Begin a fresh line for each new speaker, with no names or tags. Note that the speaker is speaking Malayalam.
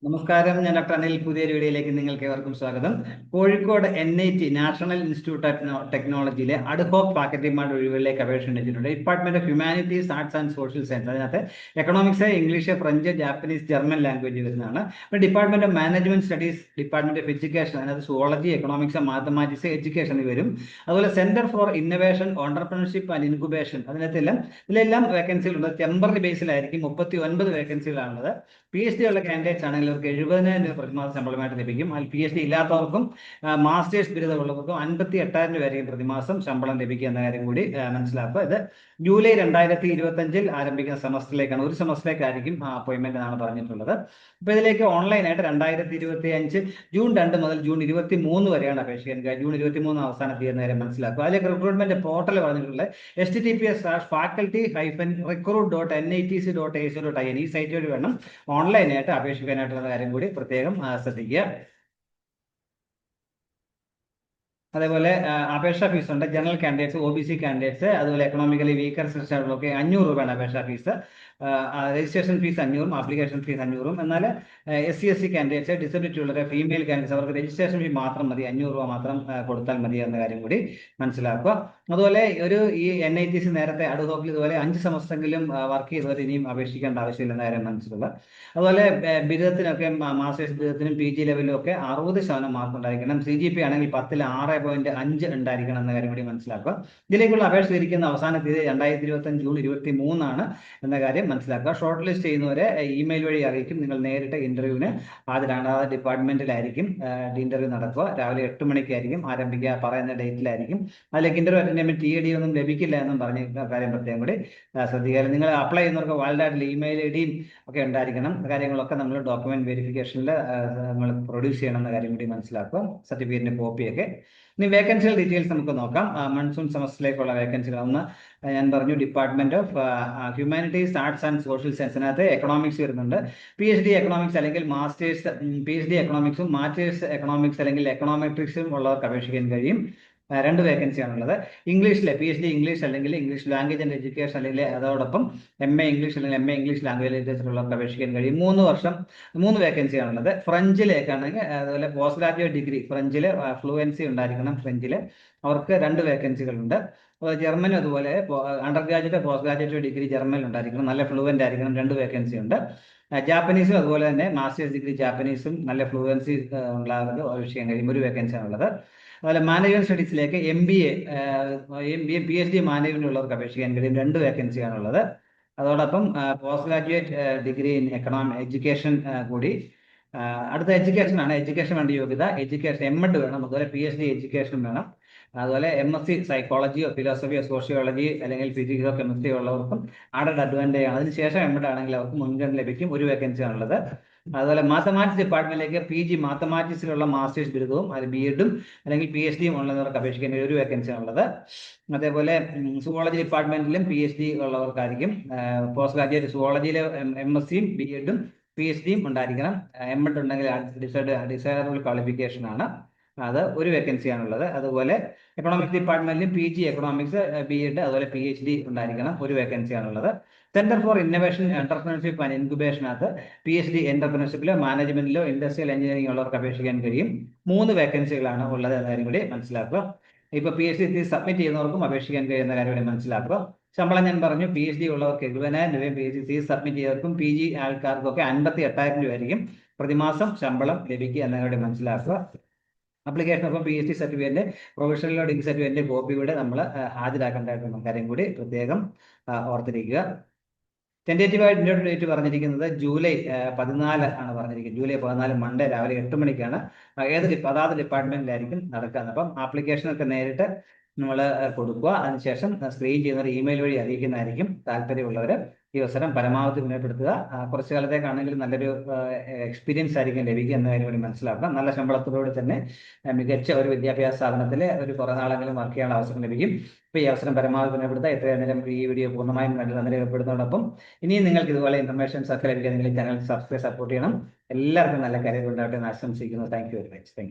നമസ്കാരം, ഞാൻ ഡോക്ടർ അനിൽ. പുതിയൊരു വീഡിയോയിലേക്ക് നിങ്ങൾക്ക് ഏവർക്കും സ്വാഗതം. Kozhikode NIT national institute of ടെക്നോളജിയിലെ അഡ്ഹോക് ഫാക്കൽറ്റിമാരുടെ ഒഴിവുകളിലേക്ക് അപേക്ഷ ക്ഷണിച്ചിട്ടുണ്ട്. Department of humanities, arts and social science. അതിനകത്ത് economics, English, French, Japanese, German language വരുന്നതാണ്. അപ്പോൾ department of management studies, department of education, അതിനകത്ത് സുവോളജി, എക്കണോമിക്സ്, മാത്തമാറ്റിക്സ്, എഡ്യൂക്കേഷൻ വരും. അതുപോലെ centre for innovation, entrepreneurship and incubation, ഇതിലെല്ലാം വേക്കൻസികളുണ്ട്. ടെമ്പററി ബേസിലായിരിക്കും. 39 വേക്കൻസികളാണുള്ളത്. PhD ഉള്ള കാൻഡിഡേറ്റ്സ് ആണെങ്കിൽ അവർക്ക് 70,000 രൂപ പ്രതിമാസ ശമ്പളമായിട്ട് ലഭിക്കും. അതിൽ PhD ഇല്ലാത്തവർക്കും മാസ്റ്റേഴ്സ് ബിരുദമുള്ളവർക്കും 58,000 രൂപ വരെയും പ്രതിമാസം ശമ്പളം ലഭിക്കുക എന്ന കാര്യം കൂടി മനസ്സിലാക്കുക. ഇത് ജൂലൈ 2025 ആരംഭിക്കുന്ന സെമസ്റ്ററിലേക്കാണ്. ഒരു സെമസ്റ്ററിലേക്കായിരിക്കും അപ്പോയിന്റ്മെന്റ് എന്നാണ് പറഞ്ഞിട്ടുള്ളത്. അപ്പോൾ ഇതിലേക്ക് ഓൺലൈനായിട്ട് 2025 ജൂൺ 2 മുതൽ ജൂൺ 23 വരെയാണ് അപേക്ഷിക്കാൻ. ജൂൺ 23 അവസാന തീയതി വരെ മനസ്സിലാക്കുക. അതിലേക്ക് റിക്രൂട്ട്മെന്റ് പോർട്ടൽ പറഞ്ഞിട്ടുള്ളത് https:/faculty-recruit.nitc.ac.in ഈ സൈറ്റ് വഴി വേണം ഓൺലൈനായിട്ട് അപേക്ഷിക്കാനായിട്ടുള്ള കാര്യം കൂടി പ്രത്യേകം ശ്രദ്ധിക്കുക. അതേപോലെ അപേക്ഷാ ഫീസ് ഉണ്ട്. ജനറൽ കാൻഡിഡേറ്റ്സ്, OBC കാൻഡിഡേറ്റ്സ്, അതുപോലെ എക്കണോമിക്കലി വീക്കർ സെക്ഷനുകളൊക്കെ 500 രൂപയാണ് അപേക്ഷാ fees. Registration fees 500, application fees 500. എന്നാൽ SC/SC കാൻഡിഡേറ്റ്സ്, ഡിസബിലിറ്റി ഉള്ളവരെ, ഫീമെയിൽ കാൻഡിഡേറ്റ്സ്, അവർക്ക് രജിസ്ട്രേഷൻ ഫീ മാത്രം മതി, 500 രൂപ മാത്രം കൊടുത്താൽ മതി എന്ന കാര്യം കൂടി മനസ്സിലാക്കുക. അതുപോലെ ഈ NITC നേരത്തെ അഡ്ഹോക്കിൽ ഇതുപോലെ 5 സെമസ്റ്ററെങ്കിലും വർക്ക് ചെയ്തവർ ഇനിയും അപേക്ഷിക്കേണ്ട ആവശ്യമില്ലെന്ന കാര്യം മനസ്സിലാക്കുക. അതുപോലെ ബിരുദത്തിനൊക്കെ മാസ്റ്റേഴ്സ് ബിരുദത്തിനും PG ലെവലിലും ഒക്കെ 60% മാർക്ക് ഉണ്ടായിരിക്കണം. CGP ആണെങ്കിൽ 10ൽ 6.5 ഉണ്ടായിരിക്കണം എന്ന കാര്യം കൂടി മനസ്സിലാക്കുക. ഇതിലേക്കുള്ള അപേക്ഷ ഇരിക്കുന്ന അവസാന തീയതി 2025 ജൂൺ 23 എന്ന കാര്യം മനസ്സിലാക്കുക. ഷോർട്ട് ലിസ്റ്റ് ചെയ്യുന്നവരെ ഇമെയിൽ വഴി അറിയിക്കും. നിങ്ങൾ നേരിട്ട് ഇന്റർവ്യൂവിന് ഹാജരാണ്. ആ ഡിപ്പാർട്ട്മെന്റിലായിരിക്കും ഇന്റർവ്യൂ നടക്കുക. രാവിലെ 8 മണിക്കായിരിക്കും ആരംഭിക്കുക. പറയുന്ന ഡേറ്റിലായിരിക്കും. അതിലേക്ക് ഇന്റർവ്യൂ അറ്റൻഡ് ചെയ്യുമ്പോൾ TAD ഒന്നും ലഭിക്കില്ല എന്നും പറഞ്ഞ കാര്യം പ്രത്യേകം കൂടി ശ്രദ്ധിക്കുക. നിങ്ങൾ അപ്ലൈ ചെയ്യുന്നവർക്ക് വാലിഡ് ആയിട്ടുള്ള ഇമെയിൽ IDയും ഒക്കെ ഉണ്ടായിരിക്കണം. കാര്യങ്ങളൊക്കെ നമ്മൾ ഡോക്യുമെന്റ് വെരിഫിക്കേഷനിൽ നമ്മൾ പ്രൊഡ്യൂസ് ചെയ്യണം എന്ന കാര്യം കൂടി മനസ്സിലാക്കുക. സർട്ടിഫിക്കറ്റിന്റെ കോപ്പിയൊക്കെ. ഇനി വേക്കൻസികൾ ഡീറ്റെയിൽസ് നമുക്ക് നോക്കാം. മൺസൂൺ സെമസ്റ്ററിലേക്കുള്ള വേക്കൻസികൾ ഒന്ന് ഞാൻ പറഞ്ഞു. Department of humanities, arts and social സയൻസിനകത്ത് എക്കണോമിക്സ് വരുന്നുണ്ട്. PhD എക്കണോമിക്സ് അല്ലെങ്കിൽ മാസ്റ്റേഴ്സ് PhD എക്കണോമിക്സും മാസ്റ്റേഴ്സ് എക്കണോമിക്സ് അല്ലെങ്കിൽ എക്കണോമെട്രിക്സും ഉള്ളവർക്ക് അപേക്ഷിക്കാൻ കഴിയും. 2 വേക്കൻസിയാണുള്ളത്. ഇംഗ്ലീഷിലെ PhD ഇംഗ്ലീഷ് അല്ലെങ്കിൽ ഇംഗ്ലീഷ് ലാംഗ്വേജ് ആൻഡ് എഡ്യൂക്കേഷൻ അല്ലെങ്കിൽ അതോടൊപ്പം MA ഇംഗ്ലീഷ് അല്ലെങ്കിൽ MA ഇംഗ്ലീഷ് ലാംഗ്വേജ് ലിറ്ററേച്ചറുള്ളവർക്ക് അപേക്ഷിക്കാൻ കഴിയും. 3 വേക്കൻസിയാണുള്ളത്. ഫ്രഞ്ചിലേക്കാണെങ്കിൽ അതുപോലെ പോസ്റ്റ് ഗ്രാജുവേറ്റ് ഡിഗ്രി ഫ്രഞ്ചിൽ ഫ്ലുവൻസി ഉണ്ടായിരിക്കണം. ഫ്രഞ്ചിൽ അവർക്ക് 2 വേക്കൻസികളുണ്ട്. ജർമ്മനും അതുപോലെ under graduate, post graduate degree ജർമ്മനിൽ ഉണ്ടായിരിക്കണം. നല്ല ഫ്ലുവൻ്റ് ആയിരിക്കണം. 2 വേക്കൻസി ഉണ്ട്. ജാപ്പനീസും അതുപോലെ തന്നെ മാസ്റ്റേഴ്സ് ഡിഗ്രി ജാപ്പനീസും നല്ല ഫ്ലുവൻസി ഉള്ളവർക്ക് അപേക്ഷിക്കാൻ കഴിയും. 1 വേക്കൻസിയാണുള്ളത്. അതുപോലെ മാനേജ്മെന്റ് സ്റ്റഡീസിലേക്ക് MBA PhD മാനേജ്മെന്റ് ഉള്ളവർക്ക് അപേക്ഷിക്കാൻ കഴിയും. 2 വേക്കൻസിയാണുള്ളത്. അതോടൊപ്പം post graduate degree in education കൂടി. അടുത്ത എഡ്യൂക്കേഷനാണ്. എഡ്യൂക്കേഷൻ വേണ്ട യോഗ്യത എഡ്യൂക്കേഷൻ MEd വേണം. അതുപോലെ PhD എഡ്യൂക്കേഷൻ വേണം. അതുപോലെ MSc സൈക്കോളജിയോ ഫിലോസഫിയോ സോഷ്യോളജി അല്ലെങ്കിൽ ഫിസിക്സോ കെമിസ്ട്രിയോ ഉള്ളവർക്കും ആഡഡ് അഡ്വാൻറ്റേജ് ആണ്. അതിനുശേഷം MEd ആണെങ്കിൽ അവർക്ക് മുൻഗണന ലഭിക്കും. 1 വേക്കൻസി ആണുള്ളത്. അതുപോലെ മാത്തമാറ്റിക്സ് ഡിപ്പാർട്ട്മെന്റിലേക്ക് PG മാത്തമാറ്റിക്സിലുള്ള മാസ്റ്റേഴ്സ് ബിരുദവും അത് BEdും അല്ലെങ്കിൽ PhDയും ഉള്ളവർക്ക് അപേക്ഷിക്കാൻ 1 വേക്കൻസി ആണുള്ളത്. അതേപോലെ സുവോളജി ഡിപ്പാർട്ട്മെന്റിലും PhD ഉള്ളവർക്കായിരിക്കും. പോസ്റ്റ് ഗ്രാജുവേറ്റ് സുവോളജിയിലെ MScയും BEdും PhDയും ഉണ്ടായിരിക്കണം. MEd ഉണ്ടെങ്കിൽ ഡിസൈറബിൾ ക്വാളിഫിക്കേഷൻ ആണ്. അത് 1 വേക്കൻസിയാണുള്ളത്. അതുപോലെ എക്കണോമിക്സ് ഡിപ്പാർട്ട്മെന്റിലും PG എക്കണോമിക്സ് BEd അതുപോലെ PhD ഉണ്ടായിരിക്കണം. 1 വേക്കൻസിയാണുള്ളത്. Centre for innovation, entrepreneurship and ഇൻക്യുബേഷനകത്ത് PhD എന്റർപ്രണർഷിപ്പിലോ മാനേജ്മെന്റിലോ ഇൻഡസ്ട്രിയൽ എഞ്ചിനീയറിംഗ് ഉള്ളവർക്ക് അപേക്ഷിക്കാൻ കഴിയും. 3 വേക്കൻസികളാണ് ഉള്ളത് എന്ന കാര്യം കൂടി മനസ്സിലാക്കുക. ഇപ്പോൾ PhD സബ്മിറ്റ് ചെയ്യുന്നവർക്കും അപേക്ഷിക്കാൻ കഴിയുന്ന കാര്യം കൂടി മനസ്സിലാക്കുക. ശമ്പളം ഞാൻ പറഞ്ഞു. PhD ഉള്ളവർക്ക് 70,000 രൂപയും PhD സബ്മിറ്റ് ചെയ്തവർക്കും PG ആൾക്കാർക്കൊക്കെ 58,000 രൂപ ആയിരിക്കും പ്രതിമാസം ശമ്പളം ലഭിക്കുക എന്ന കാര്യം മനസ്സിലാക്കുക. അപ്ലിക്കേഷൻ ഒപ്പം PhD സർട്ടിഫിക്കറ്റിന്റെ പ്രൊഫഷണലോ ഡിഗ്രി സർട്ടിഫിക്കറ്റിന്റെ കോപ്പി കൂടെ നമ്മൾ ഹാജരാക്കേണ്ടതായിട്ടുള്ള കാര്യം കൂടി പ്രത്യേകം ഓർത്തിരിക്കുക. ടെൻറ്റേറ്റീവായിട്ട് ഡേറ്റ് പറഞ്ഞിരിക്കുന്നത് ജൂലൈ 14 ആണ് പറഞ്ഞിരിക്കുന്നത്. ജൂലൈ 14 മൺഡേ രാവിലെ 8 മണിക്കാണ്. അതാത് ഡിപ്പാർട്ട്മെന്റിലായിരിക്കും നടക്കുക. അപ്പം ആപ്ലിക്കേഷനൊക്കെ നേരിട്ട് നമ്മൾ കൊടുക്കുക. അതിനുശേഷം സ്ക്രീൻ ചെയ്യുന്നവർ ഇമെയിൽ വഴി അറിയിക്കുന്നതായിരിക്കും. താല്പര്യമുള്ളവർ ഈ അവസരം പരമാവധി മുന്നേപ്പെടുത്തുക. കുറച്ചു കാലത്തേക്കാണെങ്കിലും നല്ലൊരു എക്സ്പീരിയൻസ് ആയിരിക്കും ലഭിക്കുക എന്ന കാര്യം കൂടി മനസ്സിലാക്കുക. നല്ല ശമ്പളത്തോടുകൂടി തന്നെ മികച്ച ഒരു വിദ്യാഭ്യാസ സ്ഥാപനത്തിൽ ഒരു കുറേ നാളെങ്കിലും വർക്ക് ചെയ്യാനുള്ള അവസരം ലഭിക്കും. അപ്പോൾ ഈ അവസരം പരമാവധി മുന്നേപ്പെടുത്തുക. ഇത്രയും നേരം ഈ വീഡിയോ പൂർണ്ണമായും നന്ദി രേഖപ്പെടുത്തുന്നതോടൊപ്പം ഇനിയും നിങ്ങൾക്ക് ഇതുപോലെ ഇൻഫർമേഷൻസ് ഒക്കെ ലഭിക്കാൻ നിങ്ങൾ ചാനൽ സബ്സ്ക്രൈബ് സപ്പോർട്ട് ചെയ്യണം. എല്ലാവർക്കും നല്ല കാര്യം ഉണ്ടാവട്ടെ എന്ന് ആശംസിക്കുന്നു. Thank you very much. Thank you.